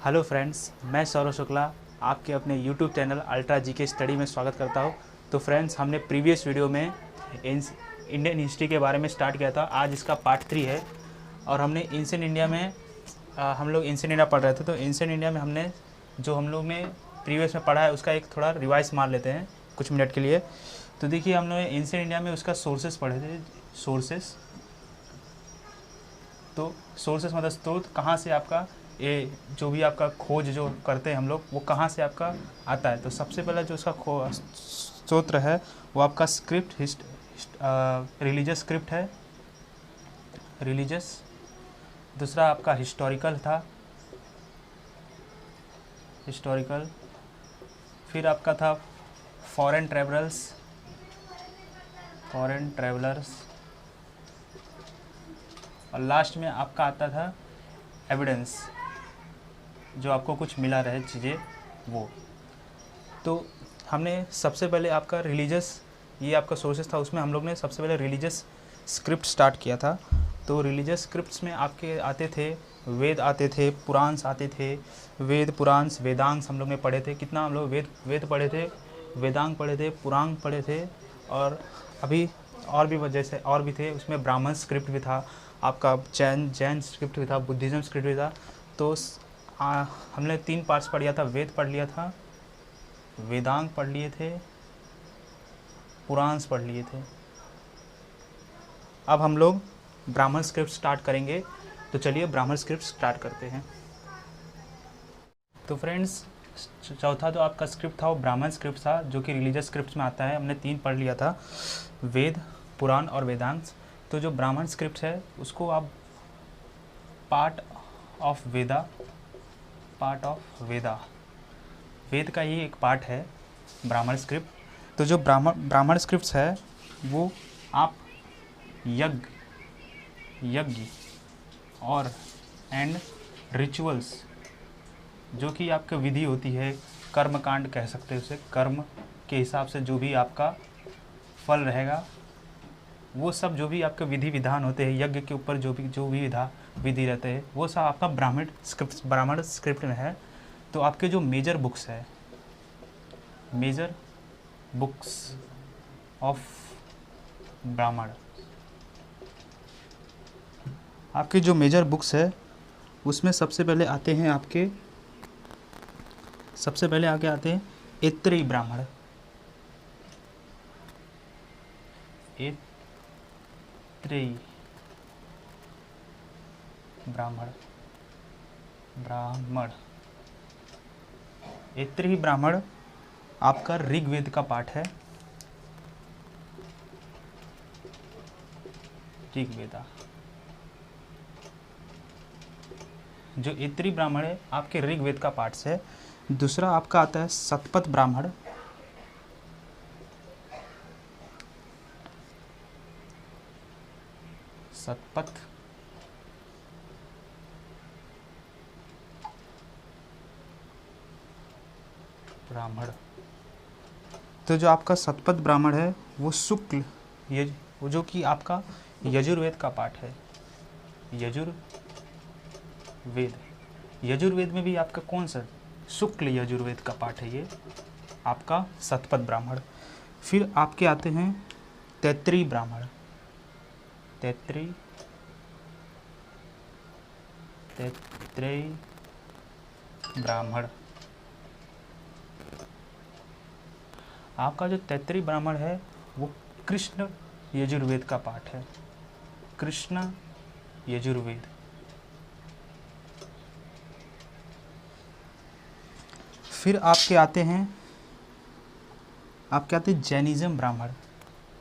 Hello friends, मैं सौरभ शुक्ला आपके अपने यूट्यूब चैनल अल्ट्रा जी के स्टडी में स्वागत करता हूँ। तो फ्रेंड्स, हमने प्रीवियस वीडियो में इंडियन हिस्ट्री के बारे में स्टार्ट किया था। आज इसका पार्ट 3 है और हमने एंशिएंट इंडिया में हम लोग एंशिएंट इंडिया पढ़ रहे थे। तो एंशिएंट इंडिया में हमने जो हम लोग ने प्रीवियस में पढ़ा है उसका एक थोड़ा रिवाइज मार लेते हैं कुछ मिनट के लिए। तो देखिए, हम लोग एंशिएंट इंडिया में उसका सोर्सेस पढ़े थे। सोर्सेस मतलब स्रोत, कहाँ से आपका ये जो भी आपका खोज जो करते हैं हम लोग, वो कहाँ से आपका आता है। तो सबसे पहला जो उसका स्रोत है वो आपका स्क्रिप्ट रिलीजियस स्क्रिप्ट है, रिलीजियस। दूसरा आपका हिस्टोरिकल था, हिस्टोरिकल। फिर आपका था फॉरेन ट्रेवलर्स, और लास्ट में आपका आता था एविडेंस, जो आपको कुछ मिला रहे चीज़ें वो। तो हमने सबसे पहले आपका रिलीजियस, ये आपका सोर्सेस था, उसमें हम लोग ने सबसे पहले रिलीजियस स्क्रिप्ट स्टार्ट किया था। तो रिलीजियस स्क्रिप्ट्स में आपके आते थे वेद, आते थे पुराण्स, आते थे वेद पुराण्स, वेदांग हम लोग ने पढ़े थे। कितना हम लोग वेद पढ़े थे, वेदांग पढ़े थे, पुराण पढ़े थे। और अभी और भी जैसे और भी थे, उसमें ब्राह्मण स्क्रिप्ट भी था, आपका जैन स्क्रिप्ट भी था, बुद्धिज़्म स्क्रिप्ट भी था। तो हमने 3 पार्ट्स पढ़ लिया था। वेद पढ़ लिया था, वेदांग पढ़ लिए थे, पुराण पढ़ लिए थे। अब हम लोग ब्राह्मण स्क्रिप्ट स्टार्ट करेंगे। तो चलिए ब्राह्मण स्क्रिप्ट स्टार्ट करते हैं। तो फ्रेंड्स, चौथा जो आपका स्क्रिप्ट था वो ब्राह्मण स्क्रिप्ट था, जो कि रिलीजियस स्क्रिप्ट में आता है। हमने 3 पढ़ लिया था, वेद, पुराण और वेदांग। तो जो ब्राह्मण स्क्रिप्ट है उसको आप पार्ट ऑफ वेदा, वेद का ही एक पार्ट है ब्राह्मण स्क्रिप्ट। तो जो ब्राह्मण स्क्रिप्ट्स है वो आप यज्ञ और एंड रिचुअल्स, जो कि आपकी विधि होती है, कर्म कांड कह सकते हैं उसे, कर्म के हिसाब से जो भी आपका फल रहेगा, वो सब जो भी आपके विधि विधान होते हैं यज्ञ के ऊपर, जो भी विधि रहते हैं, वो सब आपका ब्राह्मण स्क्रिप्ट में है। तो आपके जो मेजर बुक्स ऑफ ब्राह्मण, आपके जो मेजर बुक्स है उसमें सबसे पहले आते हैं आगे आते हैं ऐत्रेयी ब्राह्मण। ऐत्रेयी ब्राह्मण आपका ऋग्वेद का पाठ है, ऋग्वेदा। जो ऐत्रेयी ब्राह्मण है आपके ऋग्वेद का पाठ से। दूसरा आपका आता है शतपथ ब्राह्मण, तो जो आपका शतपथ ब्राह्मण है वो शुक्ल, वो जो कि आपका यजुर्वेद का पाठ है, यजुर्वेद में भी आपका कौन सा, शुक्ल यजुर्वेद का पाठ है ये आपका शतपथ ब्राह्मण। फिर आपके आते हैं तैत्रेयी ब्राह्मण, आपका जो तैत्रेयी ब्राह्मण है वो कृष्ण यजुर्वेद का पाठ है, कृष्ण यजुर्वेद। फिर आपके आते हैं जैनिज्म ब्राह्मण,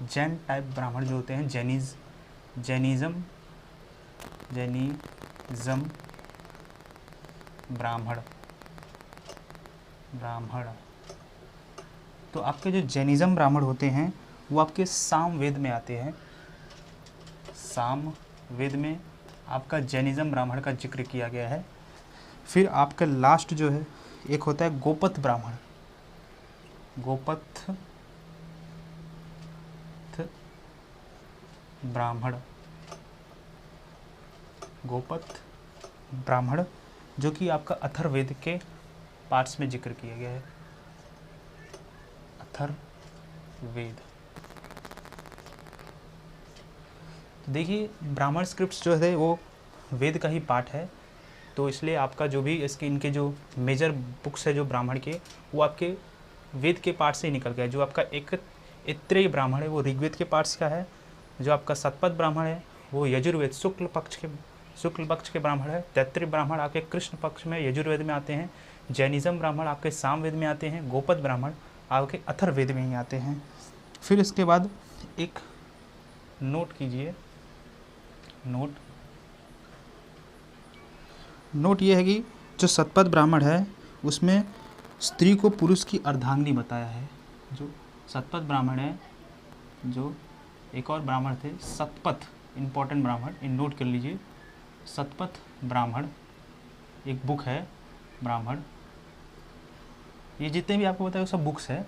जैन टाइप ब्राह्मण जो होते हैं, जैनिज्म ब्राह्मण। तो आपके जो जैनिज्म ब्राह्मण होते हैं वो आपके सामवेद में आते हैं, सामवेद में आपका जैनिज्म ब्राह्मण का जिक्र किया गया है। फिर आपका लास्ट जो है एक होता है गोपथ ब्राह्मण, गोपथ ब्राह्मण जो कि आपका अथर्ववेद के पार्ट्स में जिक्र किया गया है। अथर्ववेद। तो देखिए ब्राह्मण स्क्रिप्ट्स जो है वो वेद का ही पार्ट है, तो इसलिए आपका जो भी इसके इनके जो मेजर बुक्स है जो ब्राह्मण के, वो आपके वेद के पार्ट से ही निकल गया। जो आपका एक ऐत्रेय ब्राह्मण है वो ऋग्वेद के पार्ट्स का है, जो आपका शतपथ ब्राह्मण है वो यजुर्वेद शुक्ल पक्ष के ब्राह्मण है। तैत्तिरीय ब्राह्मण आपके कृष्ण पक्ष में यजुर्वेद में आते हैं। जैनिज्म ब्राह्मण आपके सामवेद में आते हैं। गोपद ब्राह्मण आपके अथर्ववेद में ही आते हैं। फिर इसके बाद एक नोट कीजिए, नोट ये है कि जो शतपथ ब्राह्मण है उसमें स्त्री को पुरुष की अर्धांगिनी बताया है। जो शतपथ ब्राह्मण है, जो एक और ब्राह्मण थे शतपथ, इम्पोर्टेंट ब्राह्मण, इन नोट कर लीजिए। शतपथ ब्राह्मण एक बुक है ब्राह्मण, ये जितने भी आपको बताया वो सब बुक्स है।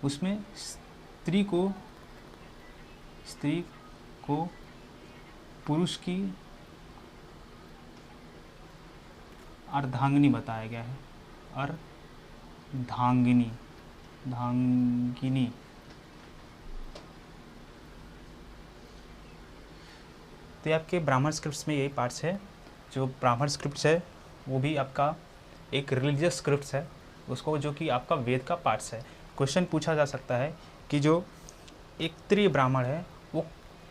उसमें स्त्री को पुरुष की अर्धांगिनी बताया गया है। अर्धांगिनी। तो ये आपके ब्राह्मण स्क्रिप्ट्स में यही पार्ट्स है। जो ब्राह्मण स्क्रिप्ट्स है वो भी आपका एक रिलीजियस स्क्रिप्ट्स है, उसको जो कि आपका वेद का पार्ट्स है। क्वेश्चन पूछा जा सकता है कि जो एक त्रिय ब्राह्मण है वो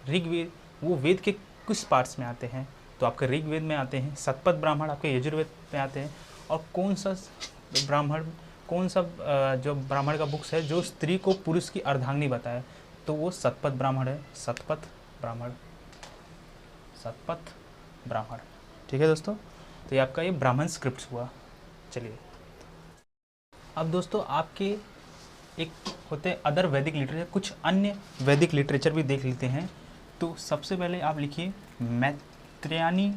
ऋग्वेद, वो वेद के किस पार्ट्स में आते हैं? तो आपके ऋग्वेद में आते हैं। शतपथ ब्राह्मण आपके यजुर्वेद में आते हैं। और कौन सा जो ब्राह्मण का बुक्स है जो स्त्री को पुरुष की अर्धांगिनी बताए, तो वो शतपथ ब्राह्मण है। शतपथ ब्राह्मण। ठीक है दोस्तों, तो ये आपका ये ब्राह्मण स्क्रिप्ट्स हुआ। चलिए अब दोस्तों आपके एक होते हैं अदर वैदिक लिटरेचर, कुछ अन्य वैदिक लिटरेचर भी देख लेते हैं। तो सबसे पहले आप लिखिए मैत्रेयानी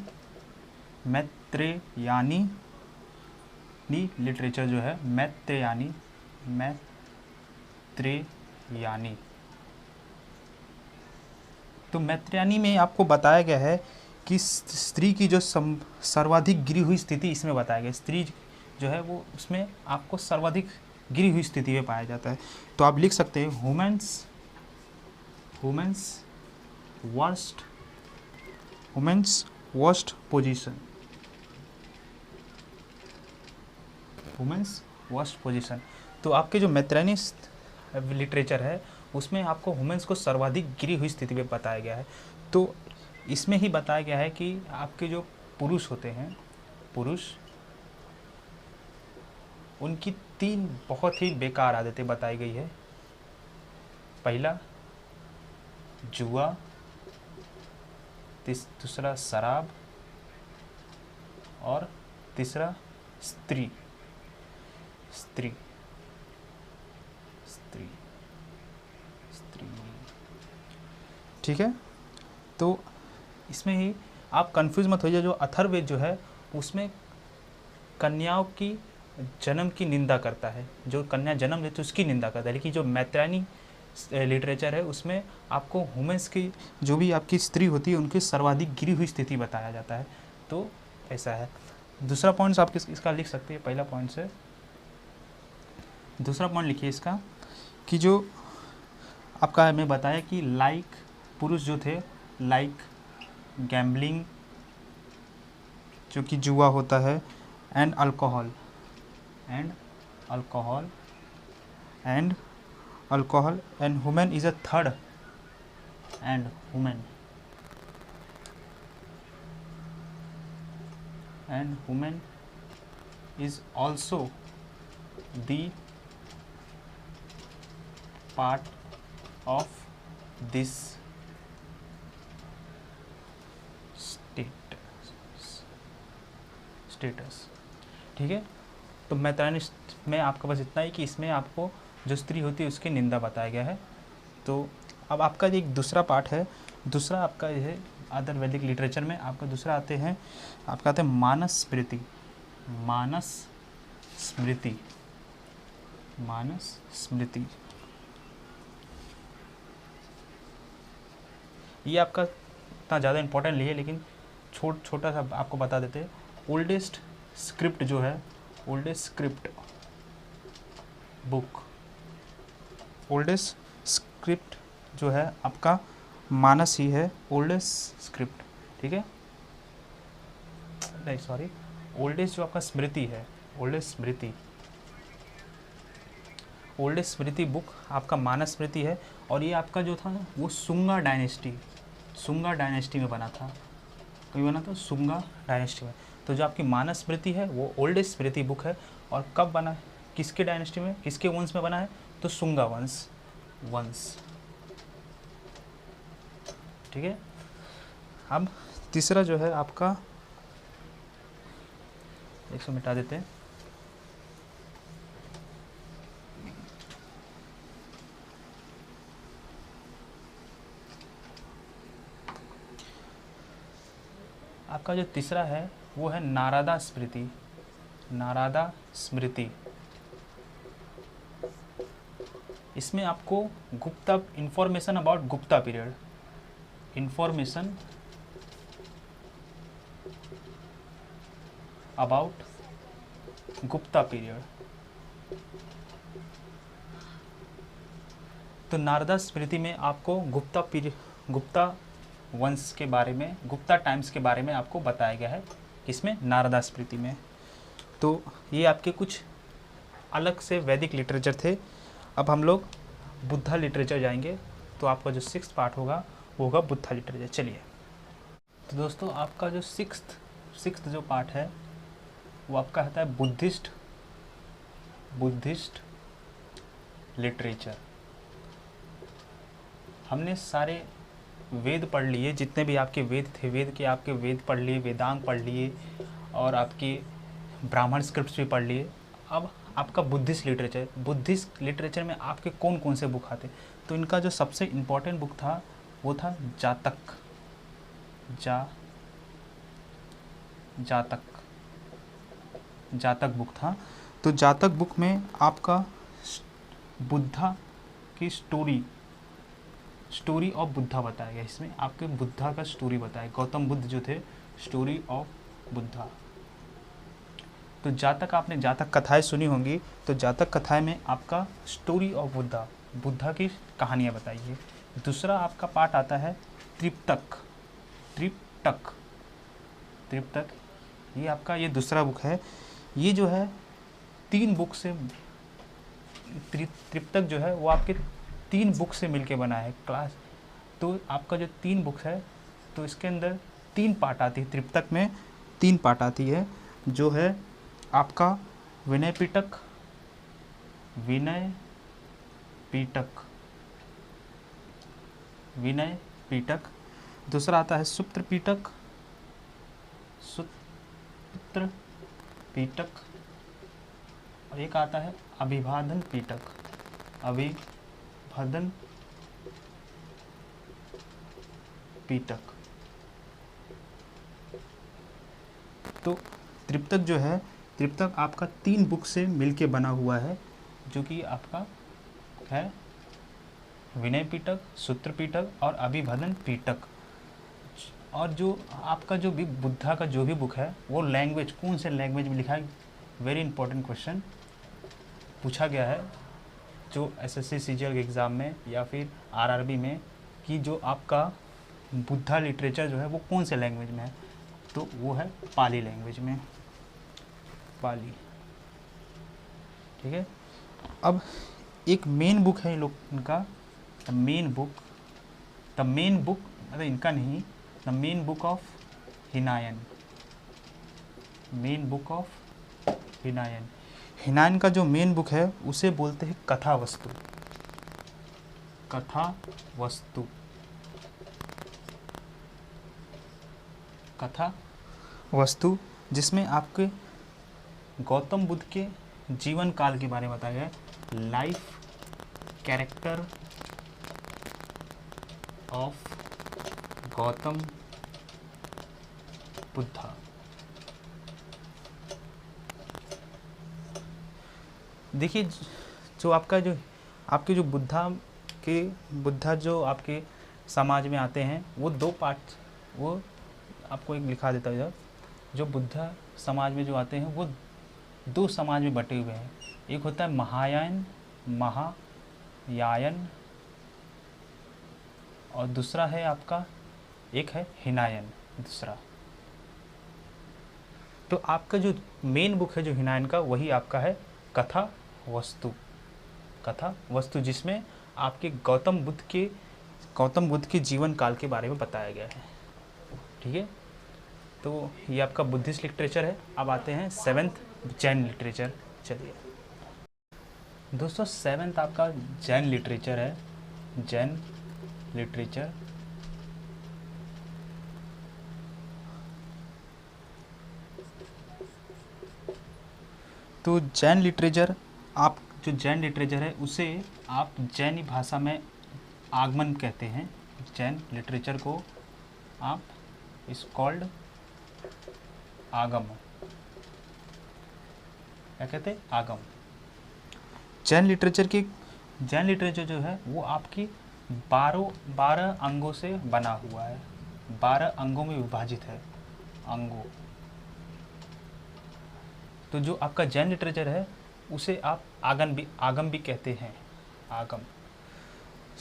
लिटरेचर जो है, मैत्रेयानी। तो मैत्रेयानी में आपको बताया गया है कि स्त्री की जो सर्वाधिक गिरी हुई स्थिति इसमें बताया गया। स्त्री जो है वो उसमें आपको सर्वाधिक गिरी हुई स्थिति में पाया जाता है। तो आप लिख सकते हैं वुमेन्स वर्स्ट पोजीशन। तो आपके जो मैत्रेयानी लिटरेचर है उसमें आपको वुमेन्स को सर्वाधिक गिरी हुई स्थिति में बताया गया है। तो इसमें ही बताया गया है कि आपके जो पुरुष होते हैं, उनकी 3 बहुत ही बेकार आदतें बताई गई है। पहला जुआ, दूसरा शराब, और तीसरा स्त्री। ठीक है, तो इसमें ही आप कंफ्यूज मत होइए। जो अथर्ववेद जो है उसमें कन्याओं की जन्म की निंदा करता है, जो कन्या जन्म लेती है उसकी निंदा करता है। लेकिन जो मैत्रेयानी लिटरेचर है उसमें आपको वुमेन्स की, जो भी आपकी स्त्री होती है, उनकी सर्वाधिक गिरी हुई स्थिति बताया जाता है। तो ऐसा है। दूसरा पॉइंट आप इसका लिख सकते हैं। पहला पॉइंट से दूसरा पॉइंट लिखिए इसका, कि जो आपका हमें बताया कि पुरुष जो थे लाइक गैम्बलिंग, जो कि जुआ होता है, and alcohol and women is a third, and women is also the part of this status. ठीक है, तो मैत्रेयानी में आपके पास इतना ही कि इसमें आपको जो स्त्री होती है उसकी निंदा बताया गया है। तो अब आपका एक दूसरा पार्ट है। दूसरा आपका ये है अदर वैदिक लिटरेचर में आपका दूसरा आते हैं मानस स्मृति। ये आपका इतना ज़्यादा इम्पोर्टेंट नहीं है, लेकिन छोटा सा आपको बता देते हैं। ओल्डेस्ट स्क्रिप्ट जो है, oldest script book, oldest script जो है आपका मानस ही है, ओल्डेस्ट स्क्रिप्ट, ठीक है, नहीं सॉरी, ओल्डेस्ट जो आपका स्मृति है, ओल्डेस्ट स्मृति, ओल्डेस्ट स्मृति बुक आपका मानस स्मृति है। और ये आपका जो था ना वो सुंगा डायनेस्टी में बना था, कभी बना था सुंगा डायनेस्टी में। तो जो आपकी मानस स्मृति है वो ओल्डेस्ट स्मृति बुक है। और कब बना है, किसके डायनेस्टी में, किसके वंश में बना है, तो सुंगा वंश, ठीक है। अब तीसरा जो है आपका, 100 मिटा देते हैं, आपका जो तीसरा है वो है नारदा स्मृति। इसमें आपको Gupta information about Gupta period, information about Gupta period. तो नारदा स्मृति में आपको गुप्ता वंश के बारे में, गुप्ता टाइम्स के बारे में आपको बताया गया है, इसमें नारदा स्मृति में। तो ये आपके कुछ अलग से वैदिक लिटरेचर थे। अब हम लोग बुद्धा लिटरेचर जाएंगे। तो आपका जो 6th पार्ट होगा वो होगा बुद्धा लिटरेचर। चलिए, तो दोस्तों आपका जो सिक्स्थ जो पार्ट है वो आपका होता है बुद्धिस्ट लिटरेचर। हमने सारे वेद पढ़ लिए, जितने भी आपके वेद थे, आपके वेद पढ़ लिए, वेदांग पढ़ लिए, और आपके ब्राह्मण स्क्रिप्ट्स भी पढ़ लिए। अब आपका बुद्धिस्ट लिटरेचर में आपके कौन कौन से बुक आते, तो इनका जो सबसे इम्पोर्टेंट बुक था वो था जातक बुक था। तो जातक बुक में आपका बुद्धा की स्टोरी ऑफ बुद्धा बताया गया। इसमें आपके बुद्धा का स्टोरी बताया, गौतम बुद्ध जो थे, स्टोरी ऑफ बुद्धा। तो जातक, आपने जातक कथाएं सुनी होंगी, तो जातक कथाएं में आपका स्टोरी ऑफ बुद्धा की कहानियाँ बताइए। दूसरा आपका पार्ट आता है त्रिपिटक। ये आपका ये दूसरा बुक है। ये जो है 3 बुक से, त्रिपिटक जो है वो आपके 3 बुक से मिलके बना है क्लास। तो आपका जो 3 बुक है तो इसके अंदर 3 पार्ट आती है, त्रिपिटक में 3 पार्ट आती है, जो है आपका विनय पिटक। दूसरा आता है सूत्र पिटक, और एक आता है अभिवादन पिटक। तो त्रिपिटक जो है, त्रिपिटक आपका 3 बुक से मिलके बना हुआ है, जो कि आपका है विनय पिटक, सूत्र पिटक और अभिवादन पिटक। और जो आपका जो भी बुद्धा का जो भी बुक है वो लैंग्वेज, कौन से लैंग्वेज में लिखा है, वेरी इंपॉर्टेंट क्वेश्चन पूछा गया है जो SSC CGL के एग्ज़ाम में या फिर RRB में, कि जो आपका बुद्धा लिटरेचर जो है वो कौन से लैंग्वेज में है, तो वो है पाली लैंग्वेज में, पाली, ठीक है। अब एक मेन बुक है इन लोग, इनका द मेन बुक मतलब इनका नहीं, the main book of Hinayana का जो मेन बुक है उसे बोलते हैं कथा वस्तु, जिसमें आपके गौतम बुद्ध के जीवन काल के बारे में बताया गया है, life character of Gautam Buddha. देखिए, जो आपका जो आपके जो बुद्धा जो आपके समाज में आते हैं वो 2 पार्ट, वो आपको एक लिखा देता है इधर, जो बुद्ध समाज में जो आते हैं वो दो समाज में बटे हुए हैं। एक होता है महायान और दूसरा है आपका, एक है हिनायन दूसरा। तो आपका जो मेन बुक है जो हिनायन का, वही आपका है कथा वस्तु, जिसमें आपके गौतम बुद्ध के जीवन काल के बारे में बताया गया है। ठीक है, तो ये आपका बुद्धिस्ट लिटरेचर है। अब आते हैं 7th जैन लिटरेचर। चलिए दोस्तों, 7th आपका जैन लिटरेचर है। जैन लिटरेचर तो जैन लिटरेचर, आप जो जैन लिटरेचर है उसे आप जैनी भाषा में आगमन कहते हैं। जैन लिटरेचर को आप इस कॉल्ड आगम, क्या कहते हैं, आगम। जैन लिटरेचर जो है वो आपकी 12 अंगों से बना हुआ है, 12 अंगों में विभाजित है, अंगों। तो जो आपका जैन लिटरेचर है उसे आप आगम भी कहते हैं, आगम।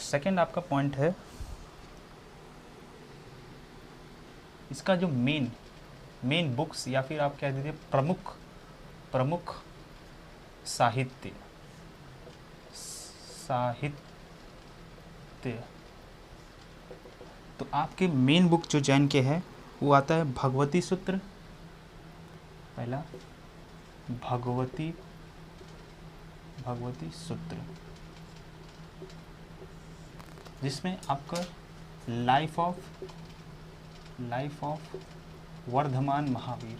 सेकंड आपका पॉइंट है, इसका जो मेन बुक्स या फिर आप कह दीजिए प्रमुख साहित्य तो आपके मेन बुक जो जैन के है वो आता है भगवती सूत्र। पहला भगवती सूत्र, जिसमें आपका लाइफ ऑफ वर्धमान महावीर।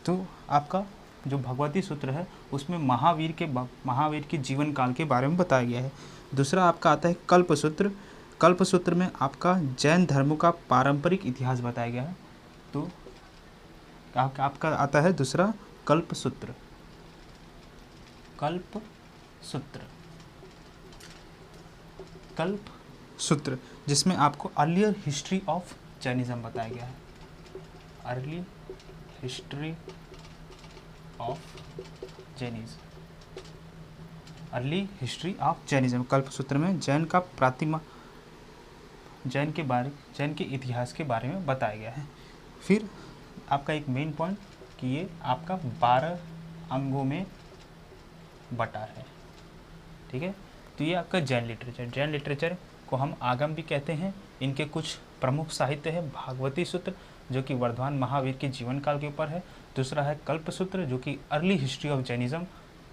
तो आपका जो भगवती सूत्र है उसमें महावीर के जीवन काल के बारे में बताया गया है। दूसरा आपका आता है कल्प सूत्र में आपका जैन धर्म का पारंपरिक इतिहास बताया गया है। तो आपका आता है दूसरा कल्प सूत्र, जिसमें आपको अर्लियर हिस्ट्री ऑफ जैनिज्म बताया गया है। अर्ली हिस्ट्री ऑफ जैनिज्म कल्प सूत्र में जैन के इतिहास के बारे में बताया गया है। फिर आपका एक मेन पॉइंट कि ये आपका 12 अंगों में बटा है। ठीक है, तो ये आपका जैन लिटरेचर को हम आगम भी कहते हैं। इनके कुछ प्रमुख साहित्य है भागवती सूत्र जो कि वर्धमान महावीर के जीवन काल के ऊपर है। दूसरा है कल्प सूत्र जो कि early history of Jainism,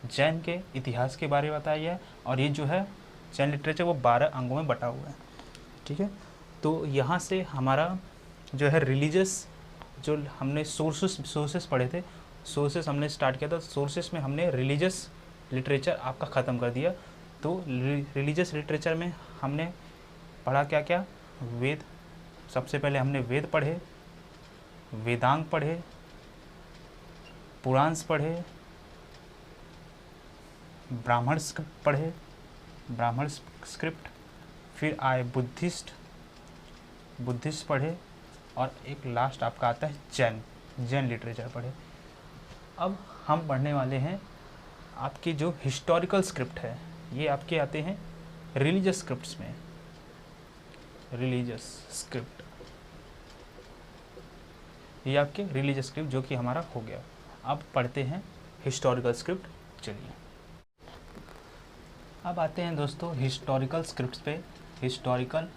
Jain के इतिहास के बारे में बताया गया है। और ये जो है जैन लिटरेचर वो 12 अंगों में बटा हुआ है। ठीक है, तो यहाँ से हमारा जो है रिलीजियस, जो हमने सोर्सेस पढ़े थे, सोर्सेस हमने स्टार्ट किया था। सोर्सेस में हमने रिलीजियस लिटरेचर आपका ख़त्म कर दिया। तो रिलीजियस लिटरेचर में हमने पढ़ा क्या, वेद। सबसे पहले हमने वेद पढ़े, वेदांग पढ़े, पुराण पढ़े, ब्राह्मण स्क्रिप्ट, फिर आए बुद्धिस्ट पढ़े, और एक लास्ट आपका आता है जैन लिटरेचर पढ़े। अब हम पढ़ने वाले हैं आपकी जो हिस्टोरिकल स्क्रिप्ट है, ये आपके आते हैं रिलीजियस स्क्रिप्ट्स में। रिलीजियस स्क्रिप्ट, ये आपके रिलीजियस स्क्रिप्ट जो कि हमारा हो गया। अब पढ़ते हैं हिस्टोरिकल स्क्रिप्ट। चलिए अब आते हैं दोस्तों हिस्टोरिकल स्क्रिप्ट्स पे। हिस्टोरिकल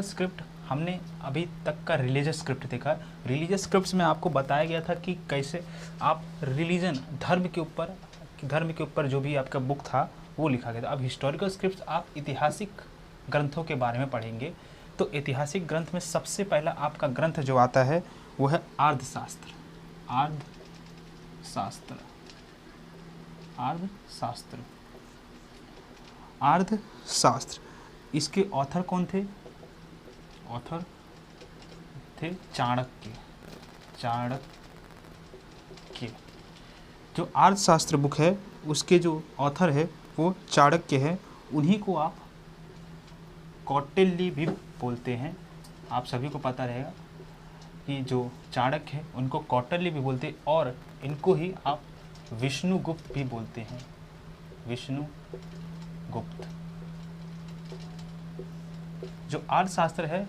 स्क्रिप्ट हमने अभी तक का रिलीजियस स्क्रिप्ट देखा। रिलीजियस स्क्रिप्ट्स में आपको बताया गया था कि कैसे आप रिलीजन, धर्म के ऊपर जो भी आपका बुक था वो लिखा गया था। अब हिस्टोरिकल स्क्रिप्ट्स आप ऐतिहासिक ग्रंथों के बारे में पढ़ेंगे। तो ऐतिहासिक ग्रंथ में सबसे पहला आपका ग्रंथ जो आता है वो है अर्थशास्त्र। इसके ऑथर कौन थे? ऑथर थे चाणक्य। जो अर्थशास्त्र बुक है उसके जो ऑथर है वो चाणक्य है। उन्हीं को आप कौटिल्य भी बोलते हैं। आप सभी को पता रहेगा कि जो चाणक्य है उनको कौटिल्य भी बोलते हैं, और इनको ही आप विष्णुगुप्त भी बोलते हैं, विष्णुगुप्त। जो अर्थशास्त्र है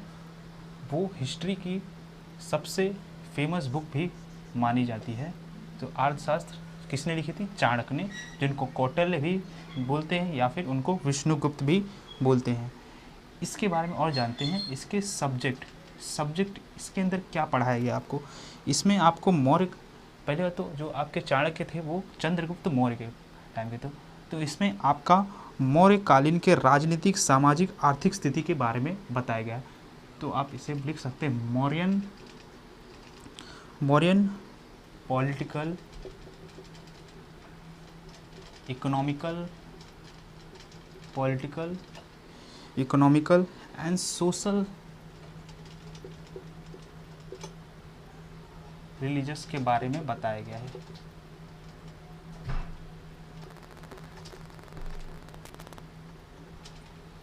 वो हिस्ट्री की सबसे फेमस बुक भी मानी जाती है। तो अर्थशास्त्र किसने लिखी थी? चाणक्य ने, जिनको कौटिल्य भी बोलते हैं या फिर उनको विष्णुगुप्त भी बोलते हैं। इसके बारे में और जानते हैं, इसके सब्जेक्ट इसके अंदर क्या पढ़ाया गया आपको। इसमें आपको मौर्य, पहले तो जो आपके चाणक्य थे वो चंद्रगुप्त मौर्य के टाइम के थे, तो इसमें आपका मौर्य कालीन के राजनीतिक, सामाजिक, आर्थिक स्थिति के बारे में बताया गया है। तो आप इसे लिख सकते हैं Mauryan political, economical and social religious के बारे में बताया गया है।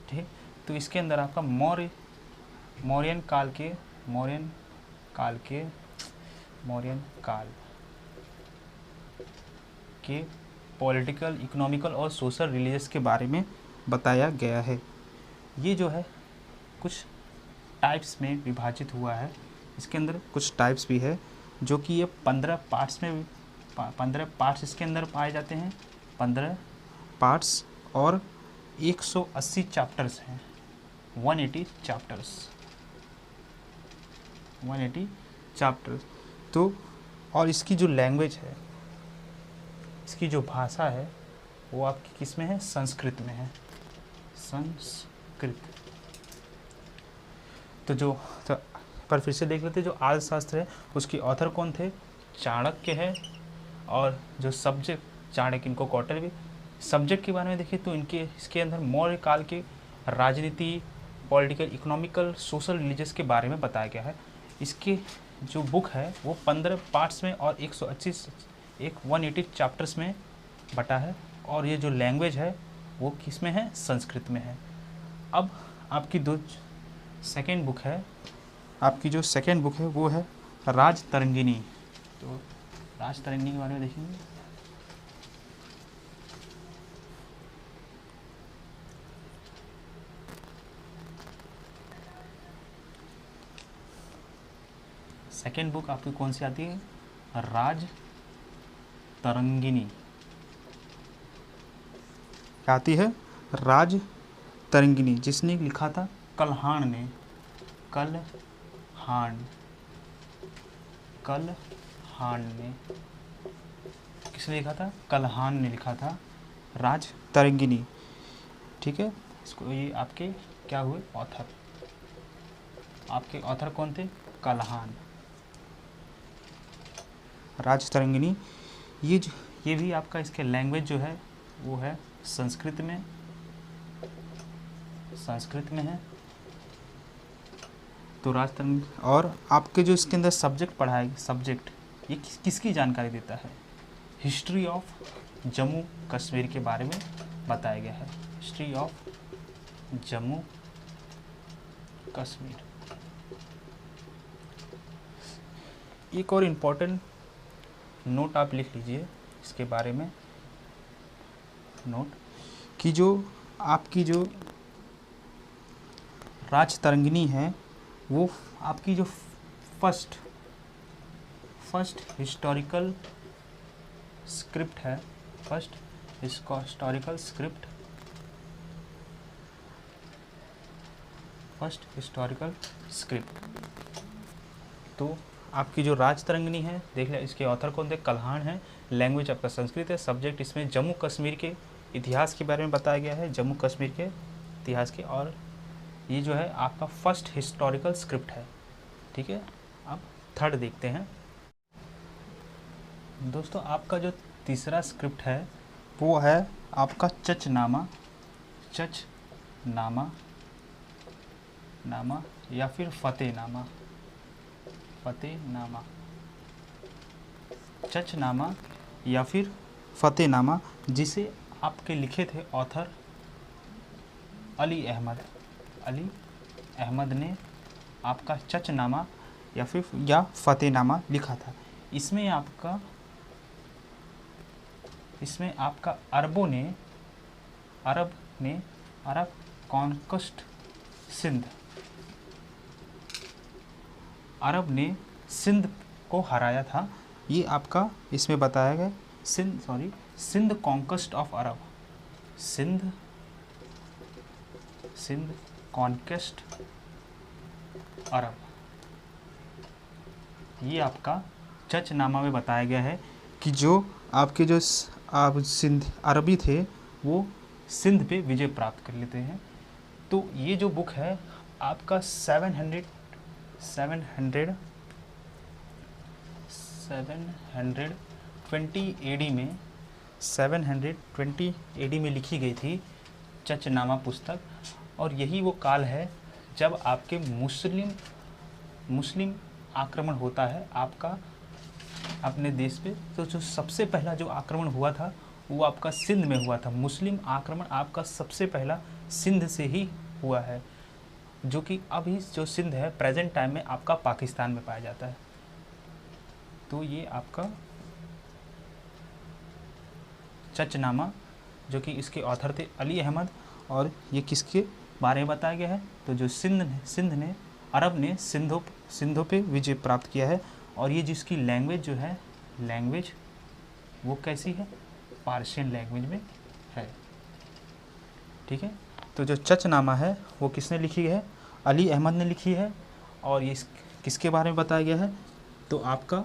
ठीक, तो इसके अंदर आपका मौर्यन काल के पॉलिटिकल, इकोनॉमिकल और सोशल रिलीजियस के बारे में बताया गया है। ये जो है कुछ टाइप्स में विभाजित हुआ है। इसके अंदर कुछ टाइप्स भी है जो कि ये 15 पार्ट्स इसके अंदर पाए जाते हैं, 15 पार्ट्स, और 180 चैप्टर्स हैं, 180 चैप्टर्स। तो और इसकी जो लैंग्वेज है, इसकी जो भाषा है वो आपकी किस में है? संस्कृत में है, संस्कृत। तो पर फिर से देख लेते, जो अर्थशास्त्र है उसकी ऑथर कौन थे? चाणक्य है। और जो सब्जेक्ट, चाणक्य, इनको कौटिल्य भी। सब्जेक्ट के बारे में देखिए तो इसके अंदर मौर्य काल के राजनीति, पॉलिटिकल, इकोनॉमिकल, सोशल, रिलीजियस के बारे में बताया गया है। इसके जो बुक है वो 15 पार्ट्स में और 180 चैप्टर्स में बटा है। और ये जो लैंग्वेज है वो किस में है? संस्कृत में है। अब आपकी सेकेंड बुक है, आपकी जो सेकेंड बुक है वो है राजतरंगिणी। तो राजतरंगिणी के बारे में देखेंगे। सेकेंड बुक आपकी कौन सी आती है? राजतरंगिणी आती है, राजतरंगिणी, जिसने लिखा था कल्हाण ने। कल्हाण ने किसने लिखा था? कल्हाण ने लिखा था राजतरंगिणी। ठीक है, इसको ये आपके क्या हुए? ऑथर। आपके ऑथर कौन थे? कल्हाण। राजतरंगिणी, ये भी आपका, इसके लैंग्वेज जो है वो है संस्कृत में है। तो राजतरंगिणी, और आपके जो इसके अंदर सब्जेक्ट पढ़ाए, सब्जेक्ट ये किसकी जानकारी देता है? हिस्ट्री ऑफ जम्मू कश्मीर के बारे में बताया गया है। History of Jammu Kashmir. एक और इम्पोर्टेंट नोट आप लिख लीजिए इसके बारे में, नोट कि जो आपकी जो राजतरंगिणी है वो आपकी जो फर्स्ट हिस्टोरिकल स्क्रिप्ट है, फर्स्ट हिस्टोरिकल स्क्रिप्ट। तो आपकी जो राजतरंगिणी है, देख लिया, इसके ऑथर कौन थे? कल्हाण है। लैंग्वेज आपका संस्कृत है। सब्जेक्ट इसमें जम्मू कश्मीर के इतिहास के बारे में बताया गया है, जम्मू कश्मीर के इतिहास के, और ये जो है आपका फर्स्ट हिस्टोरिकल स्क्रिप्ट है। ठीक है, अब थर्ड देखते हैं। दोस्तों, आपका जो तीसरा स्क्रिप्ट है वो है आपका चचनामा या फिर फतेहनामा। चचनामा या फिर फ़तेहनामा, जिसे आपके लिखे थे ऑथर अली अहमद ने आपका चचनामा या फ़तेहनामा लिखा था। इसमें आपका अरब कॉन्क्वेस्ट अरब ने सिंध को हराया था। ये आपका इसमें बताया गया Sindh conquest of Arab, Sindh conquest Arab, ये आपका चचनामा में बताया गया है कि जो आपके जो सिंध अरबी थे वो सिंध पे विजय प्राप्त कर लेते हैं। तो ये जो बुक है आपका 720 AD में लिखी गई थी चचनामा पुस्तक। और यही वो काल है जब आपके मुस्लिम आक्रमण होता है आपका अपने देश पे। तो जो सबसे पहला जो आक्रमण हुआ था वो आपका सिंध में हुआ था। मुस्लिम आक्रमण आपका सबसे पहला सिंध से ही हुआ है, जो कि अभी जो सिंध है प्रेजेंट टाइम में आपका पाकिस्तान में पाया जाता है। तो ये आपका चचनामा, जो कि इसके ऑथर थे अली अहमद, और ये किसके बारे में बताया गया है, तो जो अरब ने सिंधों पे विजय प्राप्त किया है। और ये जिसकी लैंग्वेज वो कैसी है, पार्शियन लैंग्वेज में है। ठीक है, तो जो चचनामा है वो किसने लिखी है, अली अहमद ने लिखी है। और ये किसके बारे में बताया गया है, तो आपका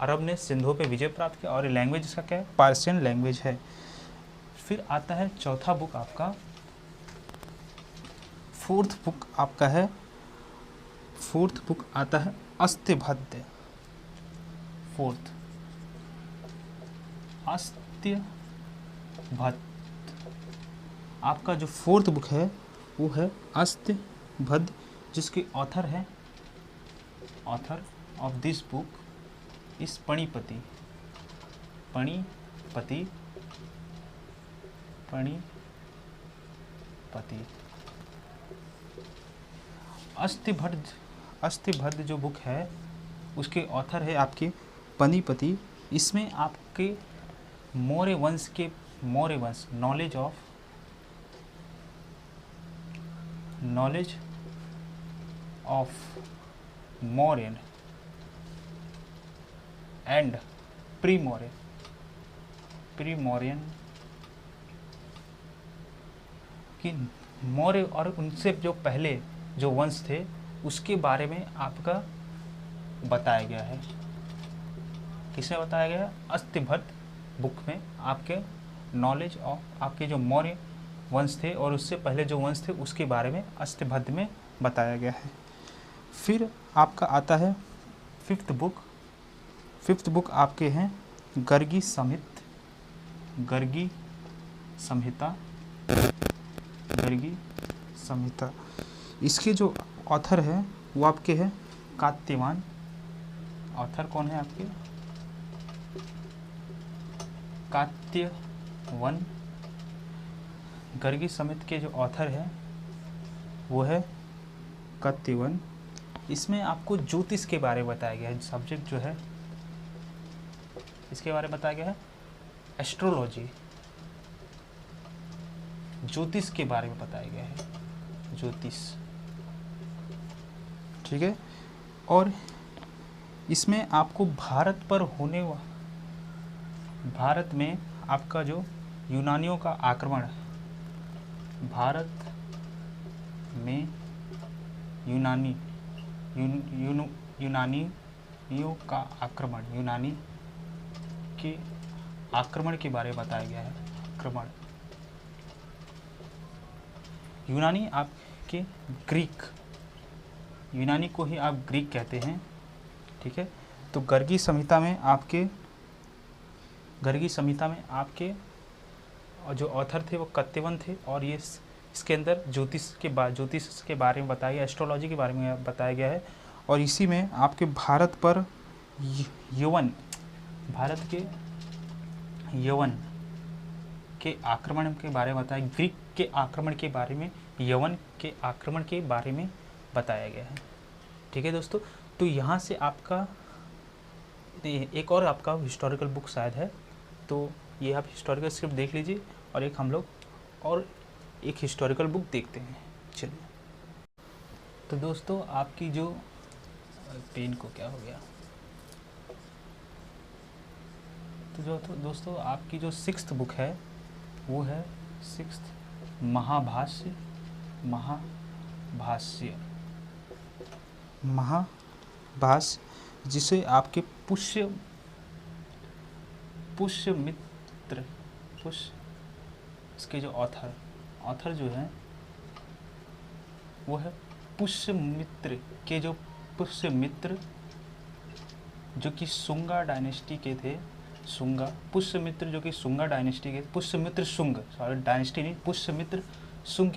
अरब ने सिंधों पे विजय प्राप्त किया। और लैंग्वेज इसका क्या है, पार्शियन लैंग्वेज है। फिर आता है चौथा बुक आपका, फोर्थ बुक आता है अस्त्यभद्र। आपका जो फोर्थ बुक है वो है अस्त्यभद्र, जिसके ऑथर ऑफ दिस बुक इस पणिपति। अस्त्यभद्र जो बुक है उसके ऑथर है आपके पणिपति। इसमें आपके मौर्य वंश knowledge of Mauryan and pre Mauryan कि मौर्य और उनसे जो पहले जो वंश थे उसके बारे में आपका बताया गया है। किसने बताया गया है, अस्त्यभद्र बुक में आपके नॉलेज ऑफ आपके जो मौर्य वंश थे और उससे पहले जो वंश थे उसके बारे में अस्त्यभद्र में बताया गया है। फिर आपका आता है फिफ्थ बुक आपके हैं गर्गी संहिता। इसके जो ऑथर है वो आपके हैं कात्यवान। ऑथर कौन है आपके, कात्यवन। गर्गी संहिता के जो ऑथर है वो है कात्यवन। इसमें आपको ज्योतिष के बारे में बताया गया है। सब्जेक्ट जो है इसके बारे में बताया गया है एस्ट्रोलॉजी, ज्योतिष के बारे में बताया गया है, ज्योतिष। ठीक है, और इसमें आपको भारत में आपका जो यूनानियों का आक्रमण, भारत में यूनानियों का आक्रमण, यूनानी के आक्रमण के बारे में बताया गया है। आक्रमण, यूनानी आपके ग्रीक, यूनानी को ही आप ग्रीक कहते हैं। ठीक है, तो गर्गी संहिता में आपके और जो ऑथर थे वो कत्यवन थे। और ये इसके अंदर ज्योतिष के बारे में बताया गया, एस्ट्रोलॉजी के बारे में बताया गया है। और इसी में आपके भारत पर यवन, भारत के यवन के आक्रमण के बारे में बताया, ग्रीक के आक्रमण के बारे में, यवन के आक्रमण के बारे में बताया गया है। ठीक है दोस्तों, तो यहाँ से आपका एक और आपका हिस्टोरिकल बुक शायद है, तो ये आप हिस्टोरिकल स्क्रिप्ट देख लीजिए और एक हम लोग और एक हिस्टोरिकल बुक देखते हैं। चलिए, तो दोस्तों आपकी जो पेन को क्या हो गया, तो दोस्तों आपकी जो 6th बुक है वो है 6th महाभाष्य, जिसे आपके पुष्यमित्र, इसके जो ऑथर जो है वो है पुष्यमित्र जो कि शुंगा डायनेस्टी के थे। पुष्यमित्र जो कि शुंगा डायनेस्टी के, पुष्यमित्र शुंग, सॉरी डायनेस्टी नहीं, पुष्यमित्र शुंग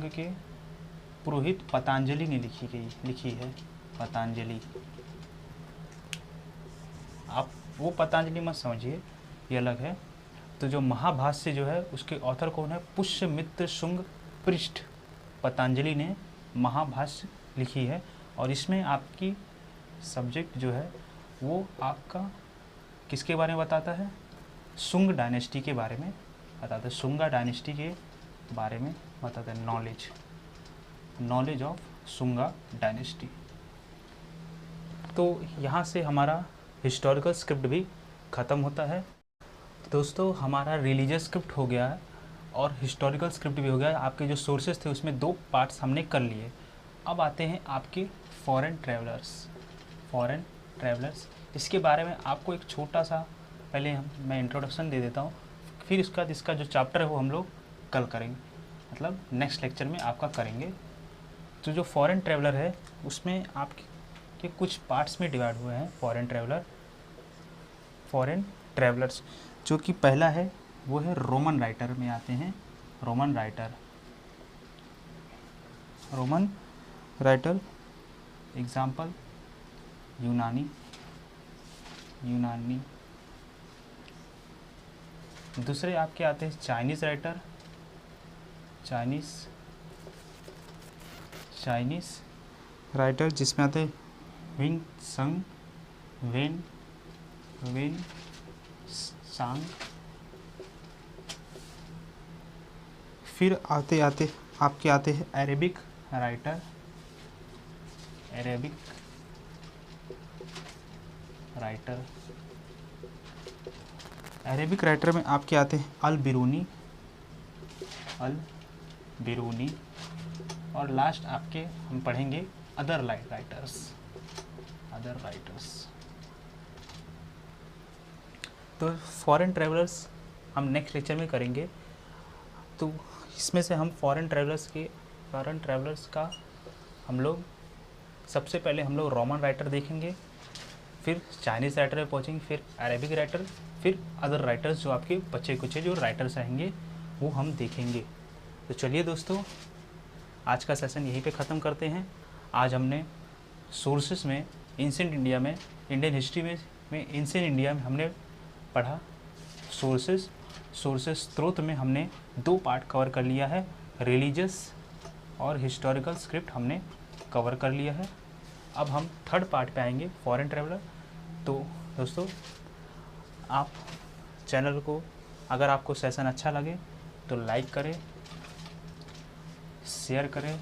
के पुरोहित पतंजलि ने लिखी है पतंजलि। आप वो पतंजलि मत समझिए, ये अलग है। तो जो महाभाष्य जो है उसके ऑथर कौन है, पुष्यमित्र शुंग पृष्ठ पतंजलि ने महाभाष्य लिखी है। और इसमें आपकी सब्जेक्ट जो है वो आपका किसके बारे में बताता है, शुंग डायनेस्टी के बारे में बताता है, शुंगा डायनेस्टी के बारे में बताता है, नॉलेज ऑफ शुंगा डायनेस्टी। तो यहाँ से हमारा हिस्टोरिकल स्क्रिप्ट भी ख़त्म होता है। दोस्तों हमारा रिलीजियस स्क्रिप्ट हो गया है और हिस्टोरिकल स्क्रिप्ट भी हो गया है। आपके जो सोर्सेज थे उसमें 2 पार्ट्स हमने कर लिए। अब आते हैं आपके फॉरेन ट्रैवलर्स। इसके बारे में आपको एक छोटा सा पहले मैं इंट्रोडक्शन दे देता हूँ, फिर उसके बाद इसका जो चैप्टर है वो हम लोग कल करेंगे, मतलब नेक्स्ट लेक्चर में आपका करेंगे। तो जो फॉरेन ट्रैवलर है उसमें आपके कुछ पार्ट्स में डिवाइड हुए हैं। फॉरेन ट्रैवलर्स जो कि पहला है वो है रोमन राइटर में आते हैं। रोमन राइटर एग्जाम्पल यूनानी। दूसरे आपके आते हैं चाइनीज़ राइटर जिसमें आते हैं विंग सांग। फिर आते आपके आते हैं अरेबिक राइटर। अरेबिक राइटर में आपके आते हैं अल बिरूनी। और लास्ट आपके हम पढ़ेंगे अदर राइटर्स। तो फॉरेन ट्रैवलर्स हम नेक्स्ट लेक्चर में करेंगे। तो इसमें से हम फॉरेन ट्रैवलर्स का हम लोग सबसे पहले हम लोग रोमन राइटर देखेंगे, फिर चाइनीज़ राइटर में पहुँचेंगे, फिर अरेबिक राइटर, फिर अदर राइटर्स जो आपके बच्चे कुछ जो राइटर्स रहेंगे वो हम देखेंगे। तो चलिए दोस्तों आज का सेशन यहीं पे ख़त्म करते हैं। आज हमने सोर्सेस में एंशिएंट इंडिया में, इंडियन हिस्ट्री में एंशिएंट इंडिया में हमने पढ़ा सोर्सेस स्रोत में हमने 2 पार्ट कवर कर लिया है। रिलीजियस और हिस्टोरिकल स्क्रिप्ट हमने कवर कर लिया है। अब हम 3rd पार्ट पे आएंगे, फॉरेन ट्रैवलर। तो दोस्तों आप चैनल को, अगर आपको सेशन अच्छा लगे तो लाइक करें, शेयर करें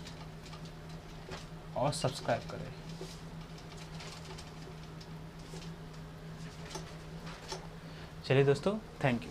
और सब्सक्राइब करें। चलिए दोस्तों, थैंक यू।